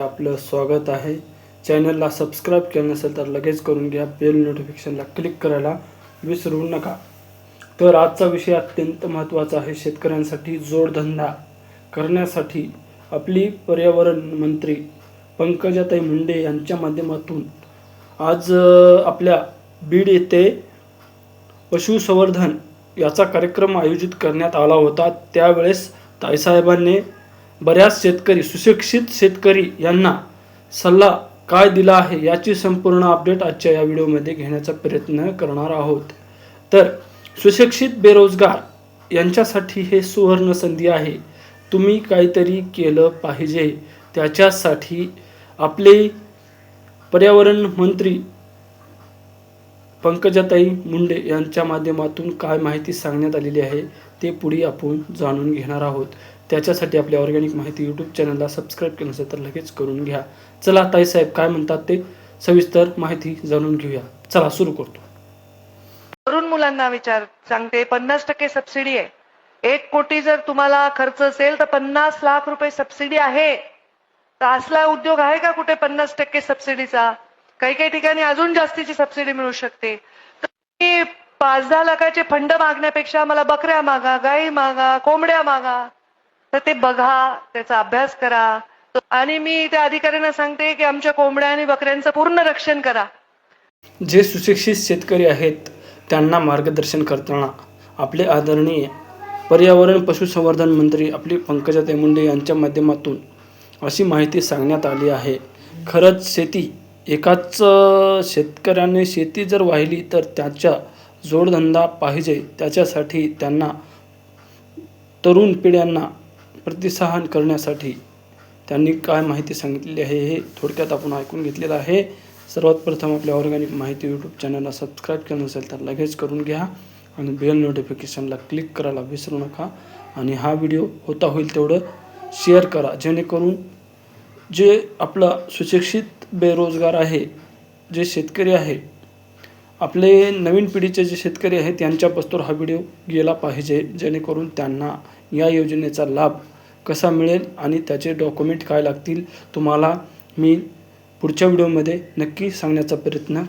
आपलं स्वागत आहे। चॅनलला सबस्क्राईब केलं नसेल तर लगेच करून घ्या, बेल नोटिफिकेशनला क्लिक करायला विसरू नका। तर आजचा विषय अत्यंत महत्त्वाचा आहे। शेतकऱ्यांसाठी जोडधंदा करण्यासाठी आपली पर्यावरण मंत्री पंकजाताई मुंडे यांच्या माध्यमातून आज आपल्या बीड येथे पशुसंवर्धन याचा कार्यक्रम आयोजित करण्यात आला होता। त्यावेळेस ताईसाहेबांनी बऱ्याच शेतकरी, सुशिक्षित शेतकरी यांना सल्ला काय दिला आहे याची संपूर्ण अपडेट आजच्या या व्हिडिओमध्ये घेण्याचा प्रयत्न करणार आहोत। तर सुशिक्षित बेरोजगार यांच्यासाठी हे सुवर्ण संधी आहे। तुम्ही काहीतरी केलं पाहिजे। त्याच्यासाठी आपले पर्यावरण मंत्री पंकजाताई मुंडे यांच्या माध्यमातून काय माहिती सांगण्यात आलेली आहे ते पुढे आपण जाणून घेणार आहोत। त्याच्यासाठी आपल्या ऑर्गॅनिक माहिती यूट्यूब चॅनलला सबस्क्राईब केलं नसेल तर लगेच करून घ्या। चला ताईसाहेब काय म्हणतात ते सविस्तर माहिती जाणून घेऊया। चला सुरू करतो। तरुण मुलांना सांगते 50% सबसिडी आहे। 1 कोटी जर तुम्हाला खर्च असेल तर 50 लाख रुपये सबसिडी आहे। तर असला उद्योग आहे का कुठे 50% सबसिडीचा? काही काही ठिकाणी अजून जास्तीची सबसिडी मिळू शकते। तर 5-10 लाखाचे फंड मागण्यापेक्षा मला बकऱ्या मागा, गाई मागा, कोंबड्या मागा, तर ते बघा, त्याचा अभ्यास करा। आणि मी त्या अधिकाऱ्यांना सांगते की आमच्या कोंबड्या आणि बकऱ्यांचं पूर्ण रक्षण करा। जे सुशिक्षित शेतकरी आहेत त्यांना मार्गदर्शन करताना आपले आदरणीय पर्यावरण पशुसंवर्धन मंत्री आपली पंकजाताई मुंडे यांच्या माध्यमातून अशी माहिती सांगण्यात आली आहे। खरंच शेती एकाच शेतकऱ्याने शेती जर वाहिली तर त्याचा जोडधंदा पाहिजे। त्याच्यासाठी त्यांना तरुण पिढ्यांना प्रोत्साहन करण्यासाठी त्यांनी काय माहिती सांगितलेली आहे हे थोडक्यात आपण ऐकून घेतलेलं आहे। सर्वात प्रथम आपल्या ऑर्गॅनिक माहिती यूट्यूब चॅनलला सबस्क्राईब केलं नसेल तर लगेच करून घ्या आणि बेल नोटिफिकेशनला क्लिक करायला विसरू नका। आणि हा व्हिडिओ होता होईल तेवढं शेअर करा, जेणेकरून जे आपला सुशिक्षित बेरोजगार आहे, जे शेतकरी आहे, आपले नवीन पिढीचे जे शेतकरी आहेत त्यांच्यापासून हा व्हिडिओ गेला पाहिजे, जेणेकरून त्यांना या योजनेचा लाभ कसा मिळेल आणि त्याचे डॉक्युमेंट काय लागतील तुम्हाला मी पुढच्या व्हिडिओमध्ये नक्की सांगण्याचा प्रयत्न